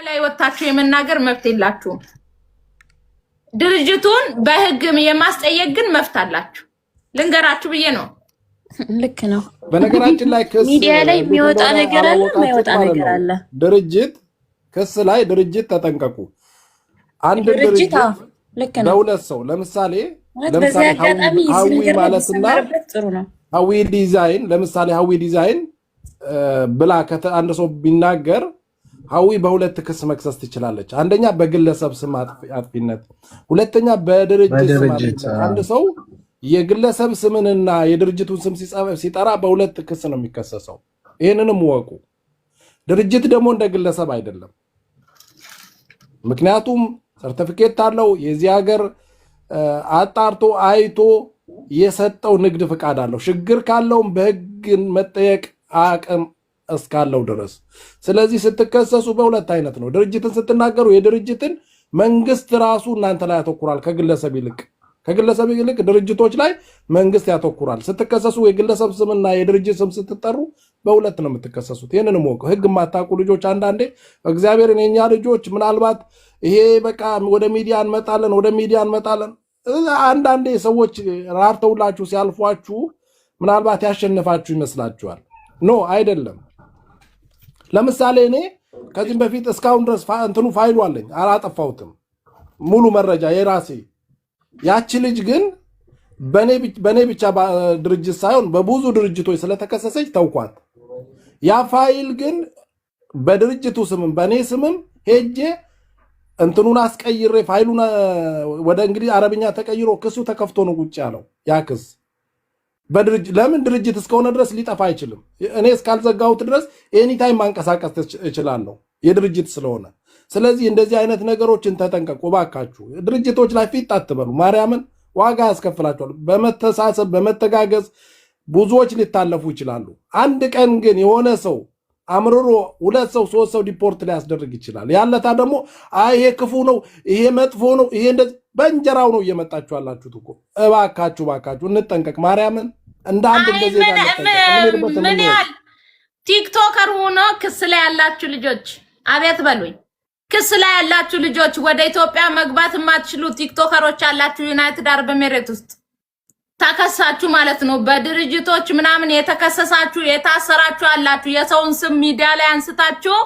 ላይ ወጣችሁ የመናገር መብት የላችሁም። ድርጅቱን በህግም የማስጠየቅ ግን መብት አላችሁ። ልንገራችሁ ብዬ ነው። ልክ ነው። በነገራችን ላይ ክስ ሚዲያ ላይ የሚወጣ ነገር አለ፣ የማይወጣ ነገር አለ። ድርጅት ክስ ላይ ድርጅት ተጠንቀቁ። አንድ ድርጅት ልክ ነው ለሁለት ሰው ለምሳሌ ሀዊ ማለትና ሀዊ ዲዛይን ለምሳሌ ሀዊ ዲዛይን ብላ አንድ ሰው ቢናገር ሀዊ በሁለት ክስ መክሰስ ትችላለች። አንደኛ በግለሰብ ስም አጥፊነት፣ ሁለተኛ በድርጅት ስም አጥፊነት። አንድ ሰው የግለሰብ ስምንና የድርጅቱን ስም ሲጠራ በሁለት ክስ ነው የሚከሰሰው። ይሄንንም ወቁ። ድርጅት ደግሞ እንደ ግለሰብ አይደለም። ምክንያቱም ሰርቲፊኬት አለው፣ የዚህ ሀገር አጣርቶ አይቶ የሰጠው ንግድ ፍቃድ አለው። ችግር ካለውም በህግ መጠየቅ አቅም እስካለው ድረስ። ስለዚህ ስትከሰሱ በሁለት አይነት ነው። ድርጅትን ስትናገሩ የድርጅትን መንግስት ራሱ እናንተ ላይ ያተኩራል ከግለሰብ ይልቅ ድርጅቶች ላይ መንግስት ያተኩራል። ስትከሰሱ የግለሰብ ስምና የድርጅት ስም ስትጠሩ በሁለት ነው የምትከሰሱት። ይህንን ሞቅ ህግ የማታውቁ ልጆች አንዳንዴ እግዚአብሔርን የኛ ልጆች ምናልባት ይሄ በቃ ወደ ሚዲያ እንመጣለን አንዳንዴ ሰዎች ራርተውላችሁ ሲያልፏችሁ ምናልባት ያሸንፋችሁ ይመስላችኋል። ኖ አይደለም። ለምሳሌ እኔ ከዚህም በፊት እስካሁን ድረስ እንትኑ ፋይሉ አለኝ፣ አላጠፋሁትም፣ ሙሉ መረጃ የራሴ። ያቺ ልጅ ግን በኔ ብቻ ድርጅት ሳይሆን በብዙ ድርጅቶች ስለተከሰሰች ተውኳት። ያ ፋይል ግን በድርጅቱ ስምም በኔ ስምም ሄጄ እንትኑን አስቀይሬ ፋይሉን ወደ እንግዲህ አረብኛ ተቀይሮ ክሱ ተከፍቶ ነው ቁጭ ያለው። ያ ክስ ለምን ድርጅት እስከሆነ ድረስ ሊጠፋ አይችልም። እኔ እስካልዘጋሁት ድረስ ኤኒታይም ማንቀሳቀስ እችላለሁ የድርጅት ስለሆነ። ስለዚህ እንደዚህ አይነት ነገሮችን ተጠንቀቁ ባካችሁ። ድርጅቶች ላይ ፊት አትበሉ። ማርያምን ዋጋ ያስከፍላቸዋል። በመተሳሰብ በመተጋገዝ ብዙዎች ሊታለፉ ይችላሉ። አንድ ቀን ግን የሆነ ሰው አምርሮ ሁለት ሰው ሶስት ሰው ዲፖርት ሊያስደርግ ይችላል። ያለታ ደግሞ ይሄ ክፉ ነው፣ ይሄ መጥፎ ነው፣ ይሄ እንደዚህ በእንጀራው ነው እየመጣችሁ ያላችሁት እኮ። እባካችሁ እንጠንቀቅ። ማርያምን እንደ አንድ እንደዚህ ምን ያህል ቲክቶከር ሆኖ ክስ ላይ ያላችሁ ልጆች አቤት በሉኝ። ክስ ላይ ያላችሁ ልጆች ወደ ኢትዮጵያ መግባት የማትችሉ ቲክቶከሮች አላችሁ። ዩናይትድ አረብ ኤሚሬት ውስጥ ተከሳችሁ ማለት ነው። በድርጅቶች ምናምን የተከሰሳችሁ የታሰራችሁ አላችሁ። የሰውን ስም ሚዲያ ላይ አንስታችሁ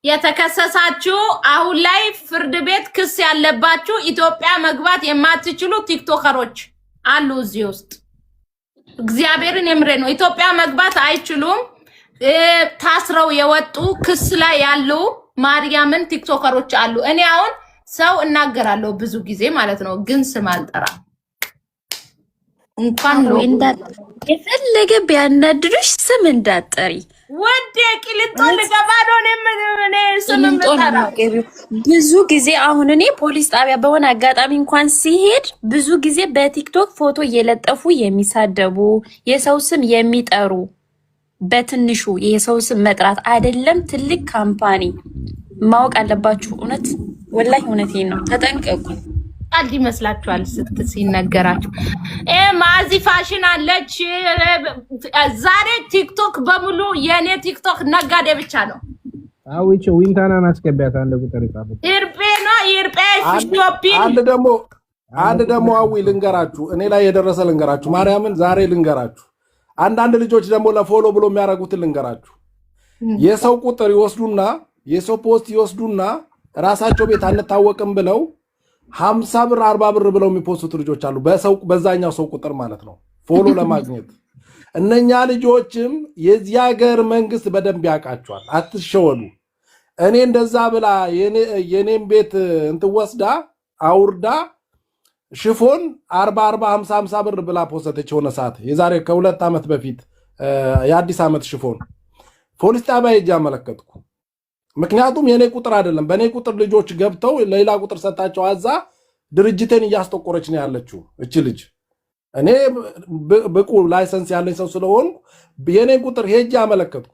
የተከሰሳችሁ አሁን ላይ ፍርድ ቤት ክስ ያለባችሁ ኢትዮጵያ መግባት የማትችሉ ቲክቶከሮች አሉ እዚህ ውስጥ። እግዚአብሔርን የምሬ ነው። ኢትዮጵያ መግባት አይችሉም። ታስረው የወጡ ክስ ላይ ያሉ ማርያምን ቲክቶከሮች አሉ። እኔ አሁን ሰው እናገራለሁ ብዙ ጊዜ ማለት ነው፣ ግን ስም አልጠራም። እንኳን ነው የፈለገ ቢያናድዱሽ ስም እንዳትጠሪ። ወደ ቂሊንጦ ልገባ ነው እኔ ስም ምጠራ። ብዙ ጊዜ አሁን እኔ ፖሊስ ጣቢያ በሆነ አጋጣሚ እንኳን ሲሄድ ብዙ ጊዜ በቲክቶክ ፎቶ እየለጠፉ የሚሳደቡ የሰው ስም የሚጠሩ በትንሹ የሰው ስም መጥራት አይደለም ትልቅ ካምፓኒ ማወቅ አለባችሁ። እውነት ወላሂ እውነቴን ነው። ተጠንቀቁ። ቀልድ ይመስላችኋል ሲነገራችሁ። ማዚ ፋሽን አለች ዛሬ ቲክቶክ በሙሉ የኔ ቲክቶክ ነጋዴ ብቻ ነው። አውጪ ዊንታናን አስገቢያት አንድ ቁጥር ይጻፍ ኢርጴ ነው ኢርጴ ሾፒንግ። አንድ ደግሞ አዊ ልንገራችሁ፣ እኔ ላይ የደረሰ ልንገራችሁ፣ ማርያምን ዛሬ ልንገራችሁ። አንዳንድ ልጆች ደግሞ ለፎሎ ብሎ የሚያደርጉትን ልንገራችሁ። የሰው ቁጥር ይወስዱና የሰው ፖስት ይወስዱና ራሳቸው ቤት አንታወቅም ብለው 50 ብር 40 ብር ብለው የሚፖስቱ ልጆች አሉ። በዛኛው ሰው ቁጥር ማለት ነው ፎሎ ለማግኘት። እነኛ ልጆችም የዚህ ሀገር መንግስት በደንብ ያውቃቸዋል። አትሸወዱ። እኔ እንደዛ ብላ የኔም ቤት እንትወስዳ አውርዳ ሽፎን 40 50 ብር ብላ ፖስተች የሆነ ሰዓት የዛሬ ከ2 ዓመት በፊት የአዲስ ዓመት ሽፎን ፖሊስ ጣቢያ ሄጄ አመለከትኩ። ምክንያቱም የኔ ቁጥር አይደለም፣ በኔ ቁጥር ልጆች ገብተው ሌላ ቁጥር ሰጣቸው። አዛ ድርጅቴን እያስጠቆረች ነው ያለችው እቺ ልጅ። እኔ ብቁ ላይሰንስ ያለኝ ሰው ስለሆን የኔ ቁጥር ሄጄ አመለከትኩ።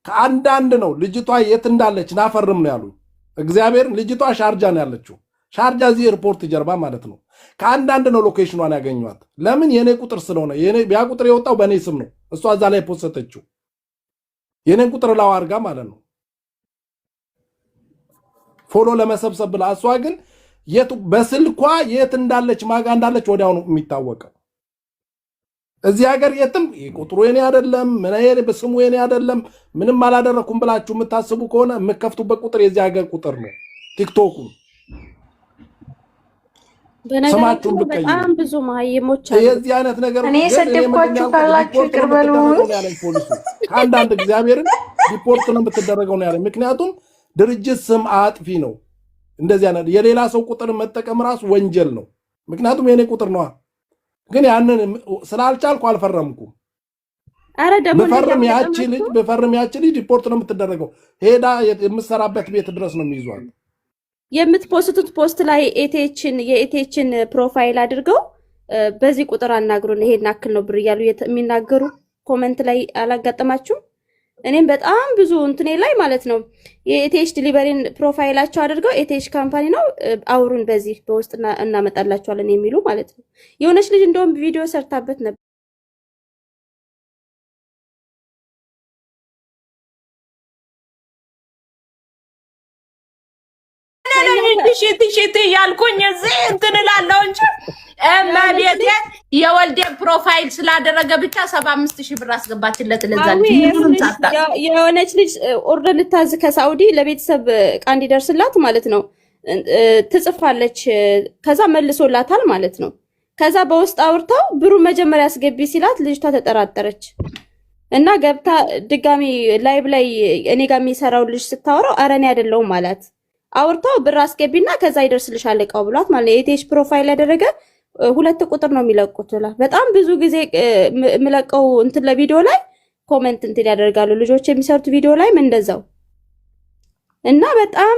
ከአንዳንድ ነው ልጅቷ የት እንዳለች ናፈርም ነው ያሉኝ። እግዚአብሔርን ልጅቷ ሻርጃ ነው ያለችው። ሻርጃ እዚህ ኤርፖርት ጀርባ ማለት ነው። ከአንዳንድ ነው ሎኬሽኗን ያገኟት። ለምን? የኔ ቁጥር ስለሆነ። ያ ቁጥር የወጣው በእኔ ስም ነው። እሷ እዛ ላይ ፖስተችው የኔን ቁጥር ላው አድርጋ ማለት ነው። ቶሎ ለመሰብሰብ ብላ እሷ ግን በስልኳ የት እንዳለች ማጋ እንዳለች ወዲያው ነው የሚታወቀው። እዚህ ሀገር የትም ቁጥሩ የኔ አይደለም ስሙ የኔ አይደለም ምንም አላደረኩም ብላችሁ የምታስቡ ከሆነ የምከፍቱበት ቁጥር የዚህ ሀገር ቁጥር ነው። ቲክቶኩ በነገራችን በጣም ብዙ ማህየሞች አሉ። የዚህ አይነት ነገር እኔ ሰደብኳችሁ ካላችሁ ይቅር በሉኝ። አንዳንድ እግዚአብሔርን ሪፖርት ነው የምትደረገው ነው ያለኝ። ምክንያቱም ድርጅት ስም አጥፊ ነው። እንደዚህ አይነት የሌላ ሰው ቁጥር መጠቀም ራሱ ወንጀል ነው። ምክንያቱም የኔ ቁጥር ነው። ግን ያንን ስላልቻልኩ አልፈረምኩም። አረ ደግሞ በፈርም ያቺ ልጅ ሪፖርት ነው የምትደረገው። ሄዳ የምትሰራበት ቤት ድረስ ነው የሚይዟል። የምትፖስቱት ፖስት ላይ የኢቴችን ፕሮፋይል አድርገው በዚህ ቁጥር አናግሩን ይሄን አክል ነው ብር እያሉ የሚናገሩ ኮመንት ላይ አላጋጠማችሁም? እኔም በጣም ብዙ እንትኔ ላይ ማለት ነው የኢቴች ዲሊቨሪን ፕሮፋይላቸው አድርገው ኢቴች ካምፓኒ ነው አውሩን በዚህ በውስጥ እናመጣላቸዋለን የሚሉ ማለት ነው። የሆነች ልጅ እንደውም ቪዲዮ ሰርታበት ነበር። ሽት ያልኩኝ እዚህ እንትን እላለሁ እንጂ እመቤቴ የወልዴ ፕሮፋይል ስላደረገ ብቻ 75,000 ብር አስገባችለት። ለዛልኝ የሆነች ልጅ ኦርደር ልታዝ ከሳውዲ ለቤተሰብ ዕቃ እንዲደርስላት ማለት ነው ትጽፋለች። ከዛ መልሶላታል ማለት ነው። ከዛ በውስጥ አውርታው ብሩ መጀመሪያ አስገቢ ሲላት ልጅቷ ተጠራጠረች እና ገብታ ድጋሚ ላይቭ ላይ እኔ ጋር የሚሰራው ልጅ ስታወራው ኧረ እኔ አይደለሁም ማለት አውርታው ብር አስገቢና ከዛ ይደርስልሻል ዕቃው ብሏት ማለት የኢቴች ፕሮፋይል ያደረገ 2 ቁጥር ነው የሚለቁት። በጣም ብዙ ጊዜ የምለቀው እንትን ለቪዲዮ ላይ ኮሜንት እንትን ያደርጋሉ ልጆች የሚሰሩት ቪዲዮ ላይ እንደዛው እና በጣም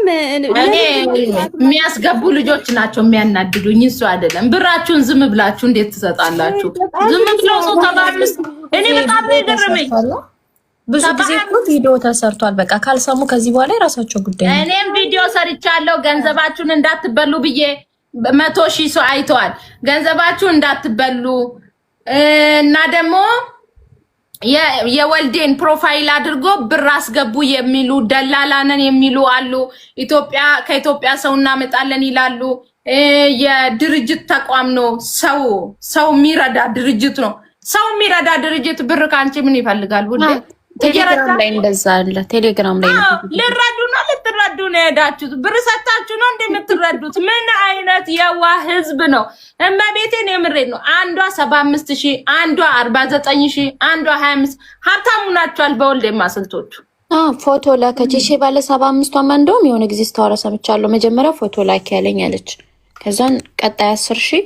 የሚያስገቡ ልጆች ናቸው የሚያናድዱኝ። እሱ አይደለም ብራችሁን ዝም ብላችሁ እንዴት ትሰጣላችሁ? ዝም ብለው ሰው ተባምስ እኔ በጣም ይገርመኝ። ብዙ ጊዜ እኮ ቪዲዮ ተሰርቷል። በቃ ካልሰሙ ከዚህ በኋላ የራሳቸው ጉዳይ ነው። እኔም ቪዲዮ ሰርቻለሁ ገንዘባችሁን እንዳትበሉ ብዬ 100,000 ሰው አይተዋል። ገንዘባችሁን እንዳትበሉ እና ደግሞ የወልዴን ፕሮፋይል አድርጎ ብር አስገቡ የሚሉ ደላላነን የሚሉ አሉ። ከኢትዮጵያ ሰው እናመጣለን ይላሉ። የድርጅት ተቋም ነው። ሰው የሚረዳ ድርጅት ነው። ሰው የሚረዳ ድርጅት ብር ካንቺ ምን ይፈልጋል? ሁሌ ቴሌግራም ላይ እንደዛ አለ። ቴሌግራም ላይ ልትረዱ ነው የሄዳችሁት። ብር ሰጣችሁ ነው እንደምትረዱት። ምን አይነት የዋህ ህዝብ ነው? እመቤቴን የምሬት ነው። አንዷ 75,000 አንዷ 49,000 አንዷ 25 ሀብታሙ ናቸዋል። በወልዴ ማስልቶቹ ፎቶ ላከች። ባለ 75ቷማ እንደውም የሆነ ጊዜ ስታወራ ሰምቻለሁ። መጀመሪያ ፎቶ ላኪ ያለኝ አለች። ከዛን ቀጣይ 10,000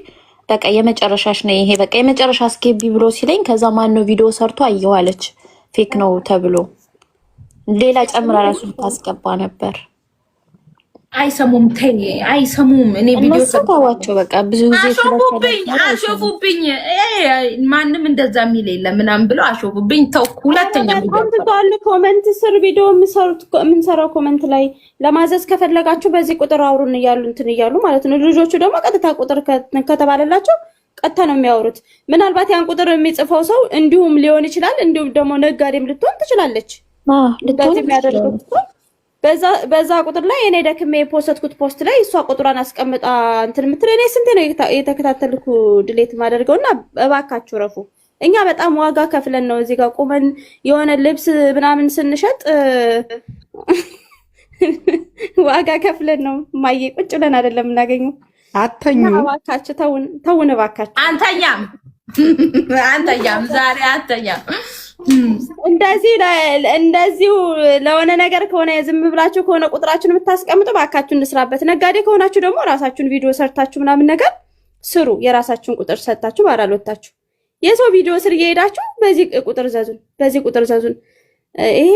በቃ የመጨረሻሽ ነው ይሄ በቃ የመጨረሻ አስገቢ ብሎ ሲለኝ ከዛ ማን ነው ቪዲዮ ሰርቶ አየው አለች። ፌክ ነው ተብሎ ሌላ ጨምራ ራሱ ታስገባ ነበር። አይሰሙም አይሰሙም። እኔ ቪዲዮ ሰጣዋቸው በቃ ብዙ ጊዜ አሾፉብኝ። ማንም እንደዛ የሚል የለም ምናምን ብለው አሾፉብኝ። ተውኩ። ሁለተኛ ቪዲዮ ኮሜንት ስር ቪዲዮ የምንሰራው ኮሜንት ላይ ለማዘዝ ከፈለጋችሁ በዚህ ቁጥር አውሩን እያሉ እንትን እያሉ ማለት ነው። ልጆቹ ደግሞ ቀጥታ ቁጥር ከተባለላቸው ቀጥታ ነው የሚያወሩት። ምናልባት ያን ቁጥር የሚጽፈው ሰው እንዲሁም ሊሆን ይችላል። እንዲሁም ደግሞ ነጋዴም ልትሆን ትችላለች። በዛ ቁጥር ላይ እኔ ደክሜ የፖስትኩት ፖስት ላይ እሷ ቁጥሯን አስቀምጣ እንትን የምትል እኔ ስንቴ ነው የተከታተልኩ ድሌት ማደርገውና እባካችሁ ረፉ። እኛ በጣም ዋጋ ከፍለን ነው እዚህ ጋር ቁመን የሆነ ልብስ ምናምን ስንሸጥ ዋጋ ከፍለን ነው ማየ ቁጭ ብለን አይደለም እናገኘው። አተኙ እባካችሁ ተውን እባካችሁ። አንተኛም ዛሬ አንተኛም። እንደዚሁ ለሆነ ነገር ከሆነ ዝም ብላችሁ ከሆነ ቁጥራችሁን የምታስቀምጡ እባካችሁ እንስራበት። ነጋዴ ከሆናችሁ ደግሞ ራሳችሁን ቪዲዮ ሰርታችሁ ምናምን ነገር ስሩ። የራሳችሁን ቁጥር ሰጣችሁ ባራሎታችሁ የሰው ቪዲዮ ስር እየሄዳችሁ በዚህ ቁጥር ዘዙን። ይሄ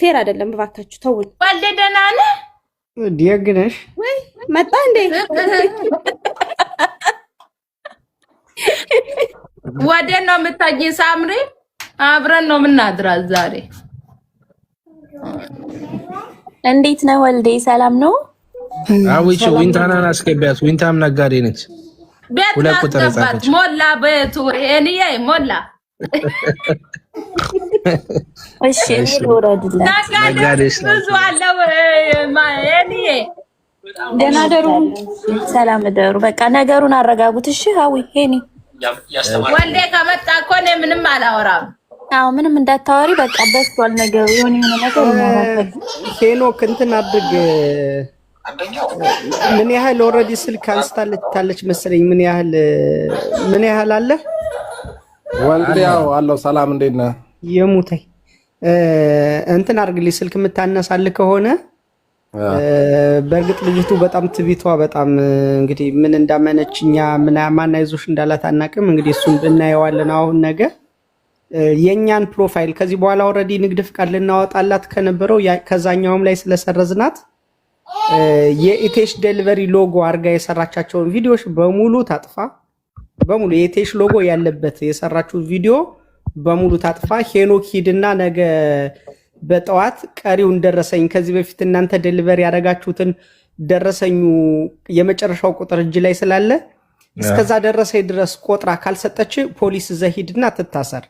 ፌር አይደለም። እባካችሁ ተውን። ወልዴ ደህና ነህ? ዲያግነሽ ወይ መጣ እንዴ? ወዴት ነው የምታጅኝ ሳምሪ? አብረን ነው የምናድራት ዛሬ። እንዴት ነው ወልዴ? ሰላም ነው? አዊች ዊንታናን አስገቢያት። ዊንታም ነጋዴ ነች። ሁለት ቁጥር ጻፈች። ሞላ ቤቱ እኔዬ ሞላ። እሺ ወራድላ ነጋዴ ብዙ አለው። እኔዬ ደህና ደሩ። ሰላም ደሩ። በቃ ነገሩን አረጋጉት። እሺ ሀዊ ሄኒ ወልዴ ከመጣ እኮ እኔ ምንም አላወራም። አዎ ምንም እንዳታወሪ። በቃ በስቷል ነገሩ። የሆነ ነገር ነው። ሄኖክ እንትን አድርግ። ምን ያህል ኦልሬዲ ስልክ አንስታለች መሰለኝ። ምን ያህል አለ? ወልዲያው አለው። ሰላም እንዴት ነህ? የሙታይ እንትን አድርግልኝ። ስልክ የምታነሳልህ ከሆነ በእርግጥ ልጅቱ በጣም ትቢቷ በጣም እንግዲህ ምን እንዳመነች እኛ ማን አይዞሽ እንዳላት አናውቅም። እንግዲህ እሱን እናየዋለን አሁን ነገ። የኛን ፕሮፋይል ከዚህ በኋላ ኦልሬዲ ንግድ ፍቃድ ልናወጣላት ከነበረው ከዛኛውም ላይ ስለሰረዝናት የኢቴሽ ዴሊቨሪ ሎጎ አርጋ የሰራቻቸውን ቪዲዮዎች በሙሉ ታጥፋ። በሙሉ የኢቴሽ ሎጎ ያለበት የሰራችው ቪዲዮ በሙሉ ታጥፋ። ሄኖክ ሂድና ነገ በጠዋት ቀሪውን ደረሰኝ ከዚህ በፊት እናንተ ዴሊቨሪ ያደረጋችሁትን ደረሰኙ የመጨረሻው ቁጥር እጅ ላይ ስላለ እስከዛ ደረሰኝ ድረስ ቆጥራ ካልሰጠች ፖሊስ ዘሂድና ትታሰር።